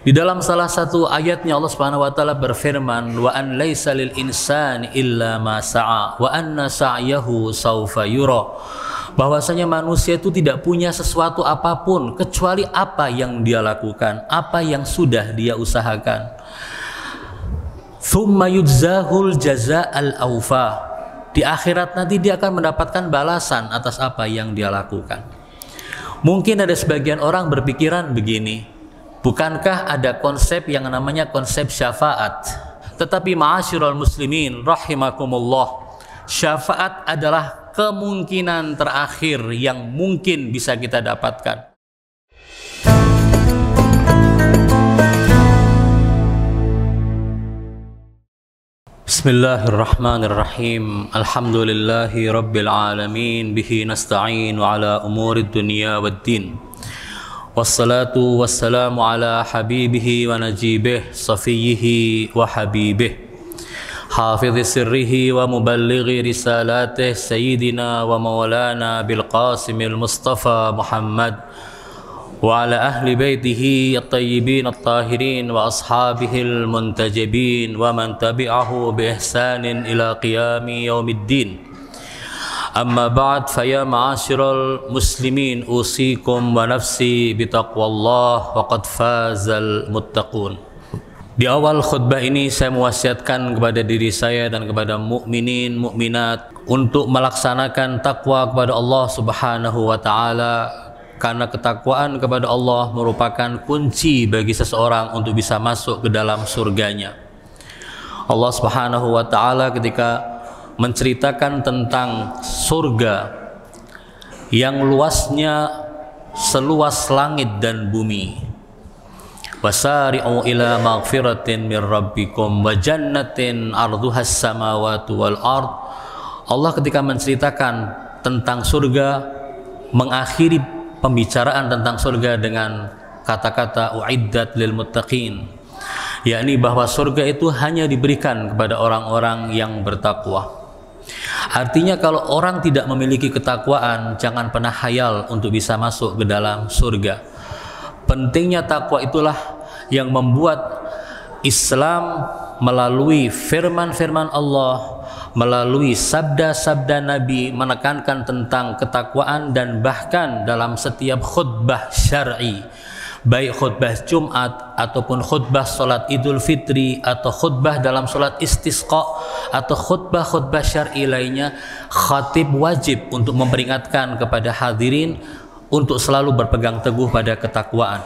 Di dalam salah satu ayatnya Allah Subhanahu wa taala berfirman, "Wa an laisa lil insani illa ma sa'a wa anna sa'yahu saufa yura." Bahwasanya manusia itu tidak punya sesuatu apapun kecuali apa yang dia lakukan, apa yang sudah dia usahakan. Tsumma yujzahul jazaa'al awfa. Di akhirat nanti dia akan mendapatkan balasan atas apa yang dia lakukan. Mungkin ada sebagian orang berpikiran begini, bukankah ada konsep yang namanya konsep syafaat? Tetapi ma'asyiral muslimin rahimakumullah, syafaat adalah kemungkinan terakhir yang mungkin bisa kita dapatkan. Bismillahirrahmanirrahim. Alhamdulillahi rabbil alamin, bihi nasta'in ala umurid dunya waddin. Wassalatu wassalamu ala habibihi wa najibih, safiyyihi wa habibih, hafidhi sirrihi wa muballighi risalatih, sayyidina wa maulana bil qasimil mustafa Muhammad wa ala ahli baitihi at-tayyibin at-tahirin wa ashabihil muntajibin wa man tabi'ahu bi ihsanin ila qiyami yaumiddin. Amma ba'd, faya ma'asyiral muslimin, usikum wa nafsi bitaqwallah wa qad fazal muttaqun. Di awal khutbah ini saya mewasiatkan kepada diri saya dan kepada mukminin mukminat untuk melaksanakan takwa kepada Allah Subhanahu wa taala, karena ketakwaan kepada Allah merupakan kunci bagi seseorang untuk bisa masuk ke dalam surganya. Allah Subhanahu wa taala ketika menceritakan tentang surga yang luasnya seluas langit dan bumi, wasari'u ila maghfiratin min rabbikum wa jannatin arduhas samawati wal ard. Allah ketika menceritakan tentang surga mengakhiri pembicaraan tentang surga dengan kata-kata uiddat lil muttaqin, yakni bahwa surga itu hanya diberikan kepada orang-orang yang bertakwa. Artinya kalau orang tidak memiliki ketakwaan, jangan pernah hayal untuk bisa masuk ke dalam surga. Pentingnya takwa itulah yang membuat Islam melalui firman-firman Allah, melalui sabda-sabda Nabi menekankan tentang ketakwaan, dan bahkan dalam setiap khutbah syar'i, baik khutbah Jumat ataupun khutbah sholat Idul Fitri atau khutbah dalam sholat istisqa atau khutbah-khutbah syar'i lainnya, khatib wajib untuk memperingatkan kepada hadirin untuk selalu berpegang teguh pada ketakwaan.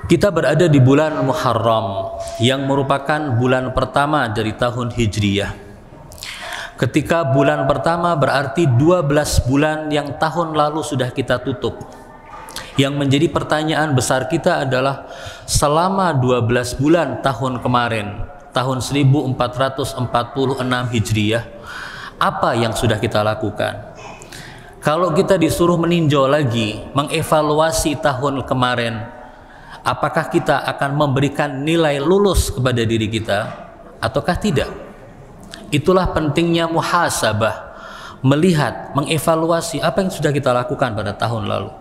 Kita berada di bulan Muharram yang merupakan bulan pertama dari tahun Hijriyah. Ketika bulan pertama berarti 12 bulan yang tahun lalu sudah kita tutup. Yang menjadi pertanyaan besar kita adalah, selama 12 bulan tahun kemarin, tahun 1446 Hijriyah, apa yang sudah kita lakukan? Kalau kita disuruh meninjau lagi, mengevaluasi tahun kemarin, apakah kita akan memberikan nilai lulus kepada diri kita ataukah tidak? Itulah pentingnya muhasabah, melihat, mengevaluasi apa yang sudah kita lakukan pada tahun lalu.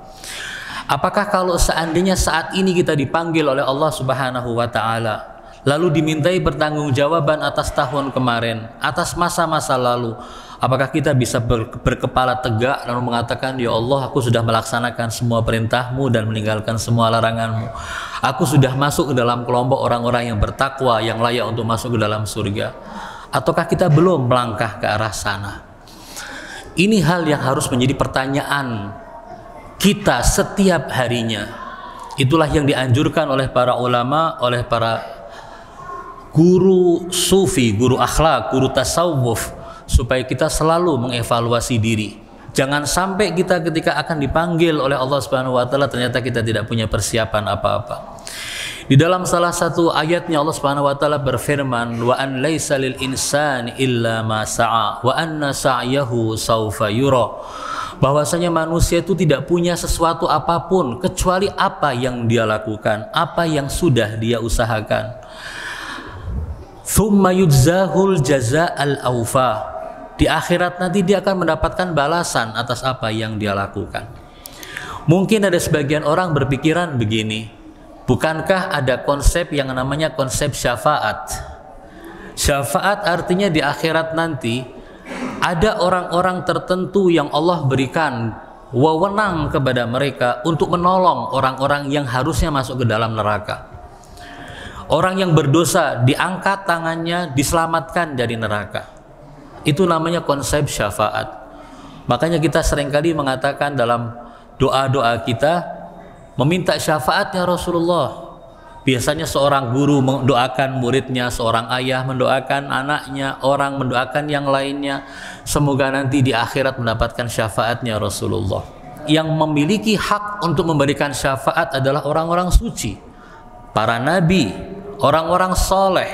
Apakah kalau seandainya saat ini kita dipanggil oleh Allah Subhanahu wa taala, lalu dimintai pertanggungjawaban atas tahun kemarin, atas masa-masa lalu, apakah kita bisa berkepala tegak dan mengatakan, ya Allah, aku sudah melaksanakan semua perintah-Mu dan meninggalkan semua larangan-Mu. Aku sudah masuk ke dalam kelompok orang-orang yang bertakwa, yang layak untuk masuk ke dalam surga. Ataukah kita belum melangkah ke arah sana? Ini hal yang harus menjadi pertanyaan kita setiap harinya. Itulah yang dianjurkan oleh para ulama, oleh para guru sufi, guru akhlak, guru tasawuf, supaya kita selalu mengevaluasi diri. Jangan sampai kita ketika akan dipanggil oleh Allah Subhanahu wa taala ternyata kita tidak punya persiapan apa-apa. Di dalam salah satu ayatnya Allah Subhanahu wa taala berfirman, "Wa an laisa lil insani illa ma sa'a wa anna sa'yahu saufa yura." Bahwasanya manusia itu tidak punya sesuatu apapun kecuali apa yang dia lakukan, apa yang sudah dia usahakan. Tsumma yujzahul jazaa'al awfa. Di akhirat nanti dia akan mendapatkan balasan atas apa yang dia lakukan. Mungkin ada sebagian orang berpikiran begini, Bukankah ada konsep yang namanya konsep syafaat? Syafaat artinya di akhirat nanti ada orang-orang tertentu yang Allah berikan wewenang kepada mereka untuk menolong orang-orang yang harusnya masuk ke dalam neraka. Orang yang berdosa diangkat tangannya, diselamatkan dari neraka. Itu namanya konsep syafaat. Makanya kita seringkali mengatakan dalam doa-doa kita meminta syafaatnya Rasulullah. Biasanya seorang guru mendoakan muridnya, seorang ayah mendoakan anaknya, orang mendoakan yang lainnya. Semoga nanti di akhirat mendapatkan syafaatnya Rasulullah. Yang memiliki hak untuk memberikan syafaat adalah orang-orang suci, para nabi, orang-orang soleh,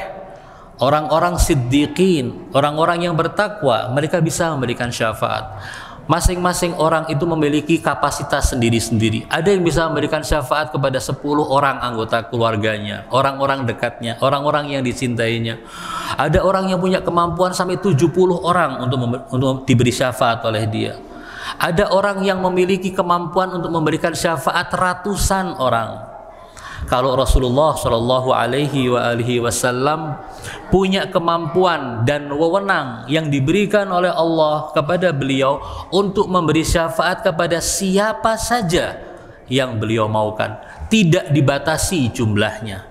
orang-orang siddiqin, orang-orang yang bertakwa. Mereka bisa memberikan syafaat. Masing-masing orang itu memiliki kapasitas sendiri-sendiri. Ada yang bisa memberikan syafaat kepada 10 orang anggota keluarganya, orang-orang dekatnya, orang-orang yang dicintainya. Ada orang yang punya kemampuan sampai 70 orang untuk diberi syafaat oleh dia. Ada orang yang memiliki kemampuan untuk memberikan syafaat ratusan orang. Kalau Rasulullah Shallallahu Alaihi Wasallam punya kemampuan dan wewenang yang diberikan oleh Allah kepada beliau untuk memberi syafaat kepada siapa saja yang beliau maukan, tidak dibatasi jumlahnya.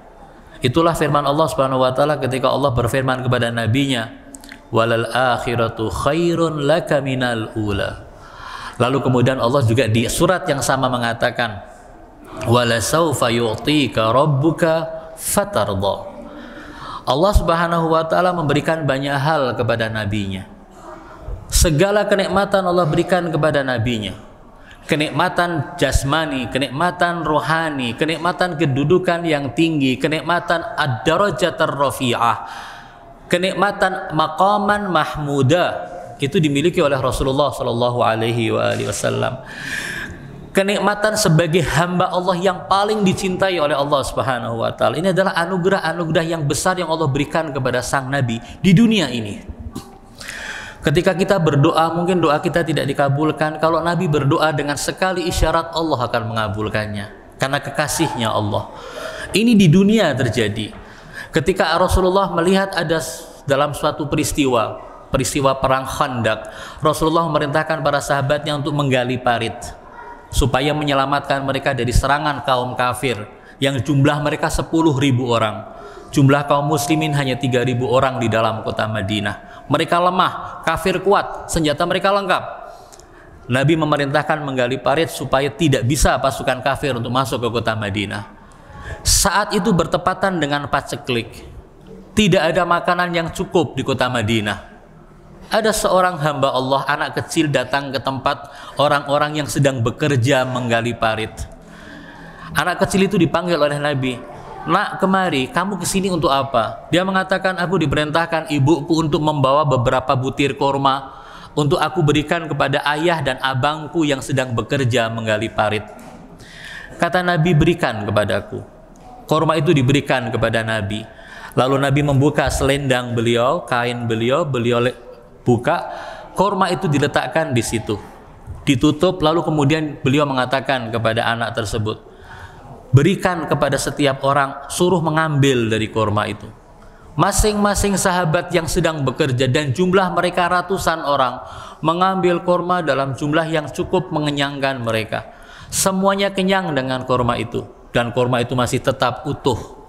Itulah firman Allah Subhanahu Wa Taala ketika Allah berfirman kepada nabinya, walal akhiratu khairun laka minal ula. Lalu kemudian Allah juga di surat yang sama mengatakan, wala saufa yu'tika rabbuka fatardha. Allah Subhanahu wa taala memberikan banyak hal kepada nabinya. Segala kenikmatan Allah berikan kepada nabinya. Kenikmatan jasmani, kenikmatan rohani, kenikmatan kedudukan yang tinggi, kenikmatan ad-darajatur rafi'ah, kenikmatan maqaman mahmuda itu dimiliki oleh Rasulullah sallallahu alaihi wasallam. Kenikmatan sebagai hamba Allah yang paling dicintai oleh Allah Subhanahu wa taala. Ini adalah anugerah-anugerah yang besar yang Allah berikan kepada sang nabi di dunia ini. Ketika kita berdoa, mungkin doa kita tidak dikabulkan. Kalau nabi berdoa dengan sekali isyarat, Allah akan mengabulkannya karena kekasihnya Allah. Ini di dunia terjadi. Ketika Rasulullah melihat ada dalam suatu peristiwa perang Khandaq, Rasulullah memerintahkan para sahabatnya untuk menggali parit supaya menyelamatkan mereka dari serangan kaum kafir yang jumlah mereka 10.000 orang. Jumlah kaum muslimin hanya 3.000 orang di dalam kota Madinah. Mereka lemah, kafir kuat, senjata mereka lengkap. Nabi memerintahkan menggali parit supaya tidak bisa pasukan kafir untuk masuk ke kota Madinah. Saat itu bertepatan dengan paceklik. Tidak ada makanan yang cukup di kota Madinah. Ada seorang hamba Allah, anak kecil, datang ke tempat orang-orang yang sedang bekerja menggali parit. Anak kecil itu dipanggil oleh Nabi, "Nak, kemari, kamu kesini untuk apa?" Dia mengatakan, "Aku diperintahkan ibuku untuk membawa beberapa butir korma untuk aku berikan kepada ayah dan abangku yang sedang bekerja menggali parit." Kata Nabi, "Berikan kepadaku." Korma itu diberikan kepada Nabi. Lalu Nabi membuka selendang beliau, kain beliau buka, korma itu diletakkan di situ, ditutup. Lalu kemudian beliau mengatakan kepada anak tersebut, "Berikan kepada setiap orang, suruh mengambil dari korma itu." Masing-masing sahabat yang sedang bekerja, dan jumlah mereka ratusan orang, mengambil korma dalam jumlah yang cukup mengenyangkan mereka. Semuanya kenyang dengan korma itu, dan korma itu masih tetap utuh.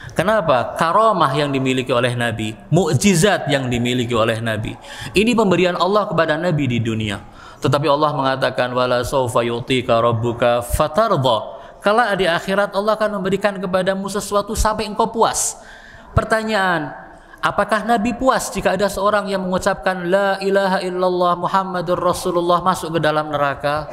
Kenapa? Karamah yang dimiliki oleh Nabi, mukjizat yang dimiliki oleh Nabi. Ini pemberian Allah kepada Nabi di dunia. Tetapi Allah mengatakan, wala saufa yu'tika rabbuka fatardha. Kala di akhirat Allah akan memberikan kepadamu sesuatu sampai engkau puas. Pertanyaan, apakah Nabi puas jika ada seorang yang mengucapkan la ilaha illallah Muhammadur Rasulullah masuk ke dalam neraka?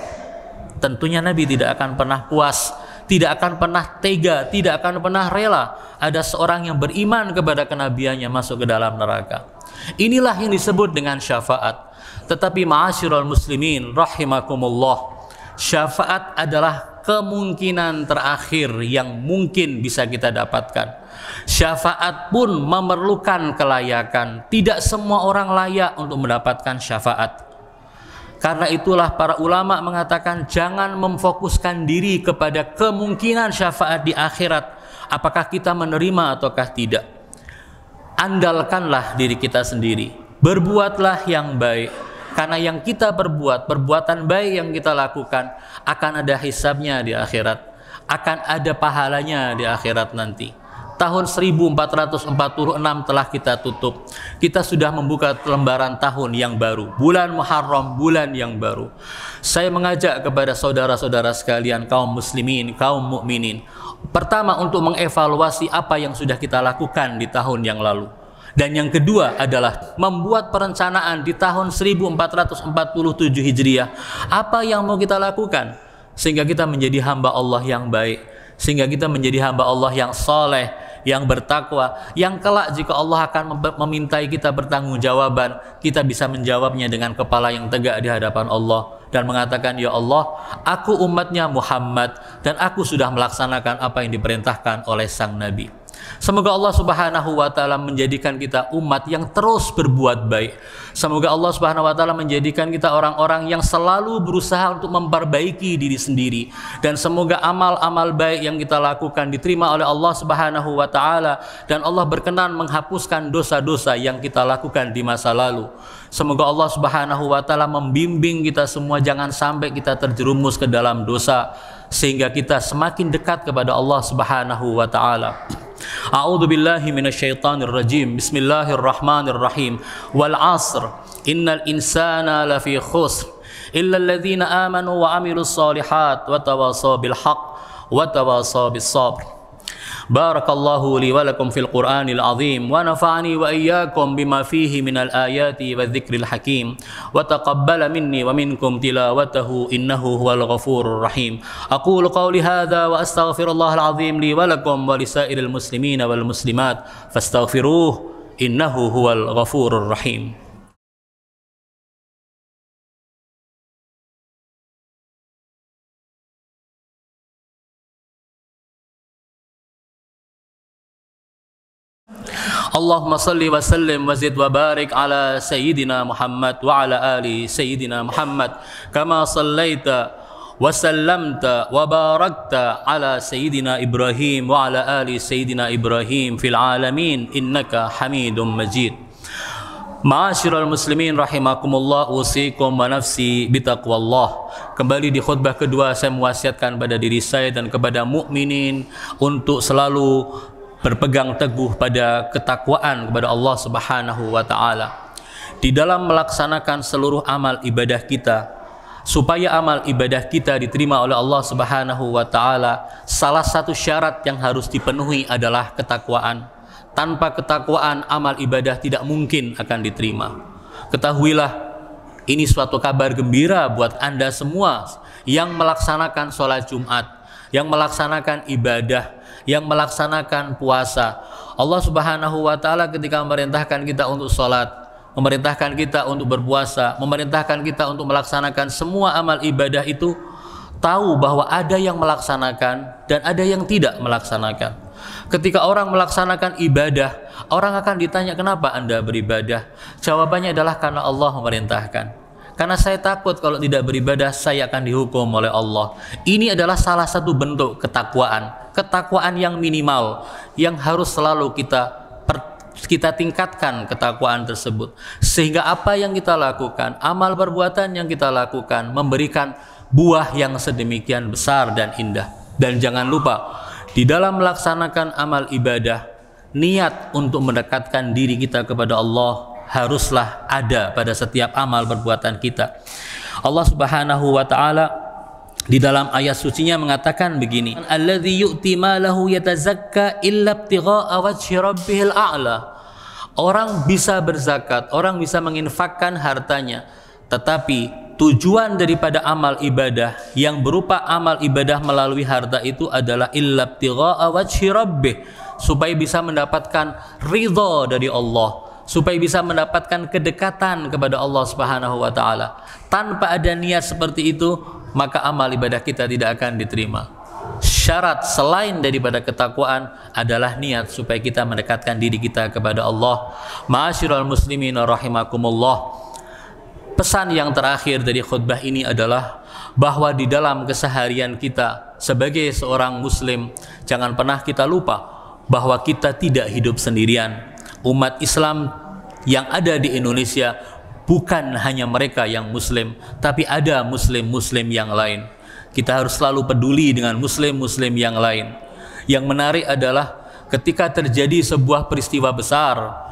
Tentunya Nabi tidak akan pernah puas, tidak akan pernah tega, tidak akan pernah rela ada seorang yang beriman kepada kenabiannya masuk ke dalam neraka. Inilah yang disebut dengan syafaat. Tetapi ma'asyiral muslimin rahimakumullah, syafaat adalah kemungkinan terakhir yang mungkin bisa kita dapatkan. Syafaat pun memerlukan kelayakan. Tidak semua orang layak untuk mendapatkan syafaat. Karena itulah para ulama mengatakan jangan memfokuskan diri kepada kemungkinan syafaat di akhirat, apakah kita menerima ataukah tidak. Andalkanlah diri kita sendiri, berbuatlah yang baik, karena yang kita perbuat, perbuatan baik yang kita lakukan akan ada hisabnya di akhirat, akan ada pahalanya di akhirat nanti. Tahun 1446 telah kita tutup. Kita sudah membuka lembaran tahun yang baru, bulan Muharram, bulan yang baru. Saya mengajak kepada saudara-saudara sekalian, kaum muslimin, kaum mukminin, pertama untuk mengevaluasi apa yang sudah kita lakukan di tahun yang lalu. Dan yang kedua adalah membuat perencanaan di tahun 1447 Hijriah. Apa yang mau kita lakukan sehingga kita menjadi hamba Allah yang baik, sehingga kita menjadi hamba Allah yang soleh, yang bertakwa, yang kelak jika Allah akan memintai kita bertanggungjawaban, kita bisa menjawabnya dengan kepala yang tegak di hadapan Allah dan mengatakan, ya Allah, aku umatnya Muhammad dan aku sudah melaksanakan apa yang diperintahkan oleh sang Nabi. Semoga Allah Subhanahu wa taala menjadikan kita umat yang terus berbuat baik. Semoga Allah Subhanahu wa taala menjadikan kita orang-orang yang selalu berusaha untuk memperbaiki diri sendiri, dan semoga amal-amal baik yang kita lakukan diterima oleh Allah Subhanahu wa taala dan Allah berkenan menghapuskan dosa-dosa yang kita lakukan di masa lalu. Semoga Allah Subhanahu wa taala membimbing kita semua jangan sampai kita terjerumus ke dalam dosa sehingga kita semakin dekat kepada Allah Subhanahu wa taala. A'udzu billahi minasyaitonir rajim. Bismillahirrahmanirrahim. Wal 'asr. Innal insana lafi khusr illa alladhina amanu wa 'amilus solihat wa tawasaw bil haqq wa tawasaw bis sabr. Barakallahu li wa lakum fil Qur'anil azim wa nafa'ani wa iyyakum bima fihi minal ayati wa dzikril hakim wa taqabbala minni wa minkum tilawatahu innahu huwal ghafurur rahim. Aqulu qawli hadza wa astaghfirullahal azim li wa lakum wa lisairil muslimina wal muslimat fastaghfiruhu innahu huwal ghafurur rahim. Allahumma salli wa sallim wa zid wa barik ala sayyidina Muhammad wa ala ali sayyidina Muhammad kama sallaita wa sallamta wa barakta ala sayyidina Ibrahim wa ala ali sayyidina Ibrahim fil alamin innaka Hamidum Majid. Ma'asyiral muslimin rahimakumullah, usikum wa nafsi bitaqwallah. Kembali di khutbah kedua saya mewasiatkan pada diri saya dan kepada mukminin untuk selalu berpegang teguh pada ketakwaan kepada Allah Subhanahu wa taala di dalam melaksanakan seluruh amal ibadah kita. Supaya amal ibadah kita diterima oleh Allah Subhanahu wa taala, salah satu syarat yang harus dipenuhi adalah ketakwaan. Tanpa ketakwaan amal ibadah tidak mungkin akan diterima. Ketahuilah, ini suatu kabar gembira buat Anda semua yang melaksanakan sholat Jumat, yang melaksanakan ibadah, yang melaksanakan puasa. Allah Subhanahu wa taala ketika memerintahkan kita untuk sholat, memerintahkan kita untuk berpuasa, memerintahkan kita untuk melaksanakan semua amal ibadah itu, tahu bahwa ada yang melaksanakan dan ada yang tidak melaksanakan. Ketika orang melaksanakan ibadah, orang akan ditanya, kenapa Anda beribadah? Jawabannya adalah karena Allah memerintahkan. Karena saya takut kalau tidak beribadah saya akan dihukum oleh Allah. Ini adalah salah satu bentuk ketakwaan. Ketakwaan yang minimal yang harus selalu kita tingkatkan ketakwaan tersebut. Sehingga apa yang kita lakukan, amal perbuatan yang kita lakukan memberikan buah yang sedemikian besar dan indah. Dan jangan lupa, di dalam melaksanakan amal ibadah, niat untuk mendekatkan diri kita kepada Allah haruslah ada pada setiap amal perbuatan kita. Allah Subhanahu wa taala di dalam ayat sucinya mengatakan begini, alladzi yu'ti malahu yatazakka illa ibtigha'a wajhi rabbihil a'la. Orang bisa berzakat, orang bisa menginfakkan hartanya, tetapi tujuan daripada amal ibadah yang berupa amal ibadah melalui harta itu adalah illa ibtigha'a wajhi rabbih, supaya bisa mendapatkan ridha dari Allah, supaya bisa mendapatkan kedekatan kepada Allah Subhanahu wa taala. Tanpa ada niat seperti itu, maka amal ibadah kita tidak akan diterima. Syarat selain daripada ketakwaan adalah niat supaya kita mendekatkan diri kita kepada Allah. Ma'asyiral muslimin rahimakumullah. Pesan yang terakhir dari khutbah ini adalah bahwa di dalam keseharian kita sebagai seorang muslim, jangan pernah kita lupa bahwa kita tidak hidup sendirian. Umat Islam yang ada di Indonesia bukan hanya mereka yang muslim, tapi ada muslim-muslim yang lain. Kita harus selalu peduli dengan muslim-muslim yang lain. Yang menarik adalah ketika terjadi sebuah peristiwa besar,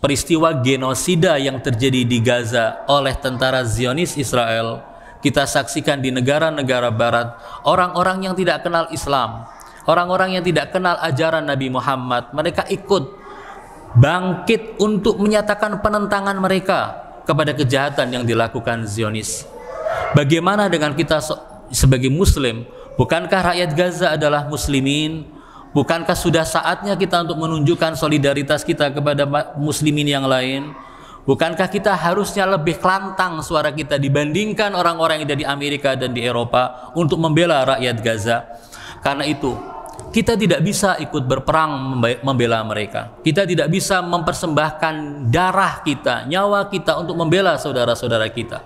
peristiwa genosida yang terjadi di Gaza oleh tentara Zionis Israel, kita saksikan di negara-negara barat, orang-orang yang tidak kenal Islam, orang-orang yang tidak kenal ajaran Nabi Muhammad, mereka ikut bangkit untuk menyatakan penentangan mereka kepada kejahatan yang dilakukan Zionis. Bagaimana dengan kita sebagai muslim? Bukankah rakyat Gaza adalah muslimin? Bukankah sudah saatnya kita untuk menunjukkan solidaritas kita kepada muslimin yang lain? Bukankah kita harusnya lebih kelantang suara kita dibandingkan orang-orang yang ada di Amerika dan di Eropa untuk membela rakyat Gaza? Karena itu, kita tidak bisa ikut berperang membela mereka. Kita tidak bisa mempersembahkan darah kita, nyawa kita untuk membela saudara-saudara kita.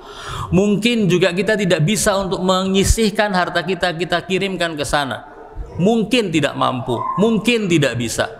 Mungkin juga kita tidak bisa untuk menyisihkan harta kita kirimkan ke sana. Mungkin tidak mampu, mungkin tidak bisa.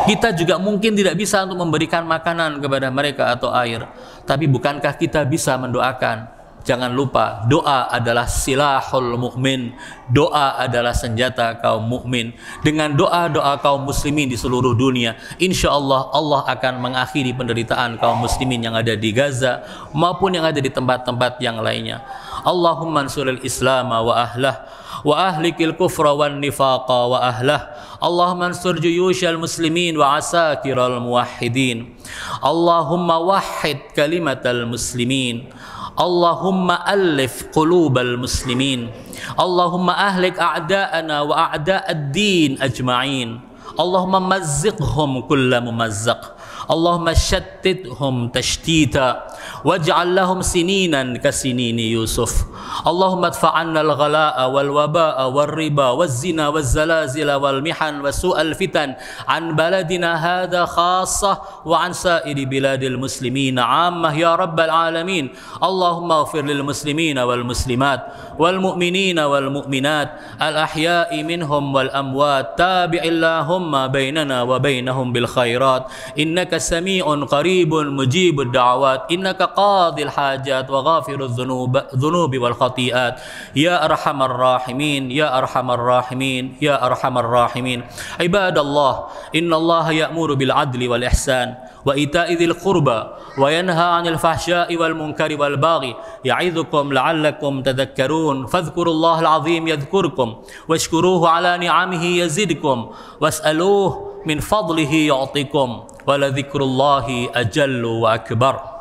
Kita juga mungkin tidak bisa untuk memberikan makanan kepada mereka atau air. Tapi bukankah kita bisa mendoakan? Jangan lupa, doa adalah silahul mukmin. Doa adalah senjata kaum mukmin. Dengan doa-doa kaum muslimin di seluruh dunia, insya Allah Allah akan mengakhiri penderitaan kaum muslimin yang ada di Gaza maupun yang ada di tempat-tempat yang lainnya. Allahumma ansuril Islam wa ahlah wa ahlikil kufra wan nifaqa wa ahlah. Allahumma ansur juyushal muslimin wa asakiral muwahhidin. Allahumma wahhid kalimatal muslimin. Allahumma alif qulubal muslimin. Allahumma ahlik a'da'ana wa a'da'ad din ajma'in. Allahumma mazziqhum kulla mumazzaq. Allahumma shattithum tashtita waj'al lahum sininan kasinini Yusuf. Allahumma adfa'anna al-ghala'a wal waba'a wal riba wal zina wal zalazila wal mihan wa su'al fitan an baladina hadha khassah wa an sa'iri biladil muslimina 'ammah ya rabbal alamin. Allahumma ighfir lil muslimina wal muslimat wal mu'minina wal mu'minat al ahya'i minhum wal amwat. Tabi'illahumma bainana wa bainahum bil khairat innaka sami'un qaribun mujibud da'awat innaka qadil hajat wa ghafirudz dhunubi wal khati'at ya arhamar rahimin ya arhamar rahimin ya arhamar rahimin. Ibadallah, innallaha ya'muru bil adli wal ihsan wa ita'i dzil qurba wa yanha 'anil fahsya'i wal munkari wal baghi ya'idzukum la'allakum tadhakkarun. Fadhkurullahal 'azim yadhkurkum washkuruhu 'ala ni'amihi yazidkum was'aluhu min fadlihi yu'tikum wa la dzikrullahi ajallu wa akbar.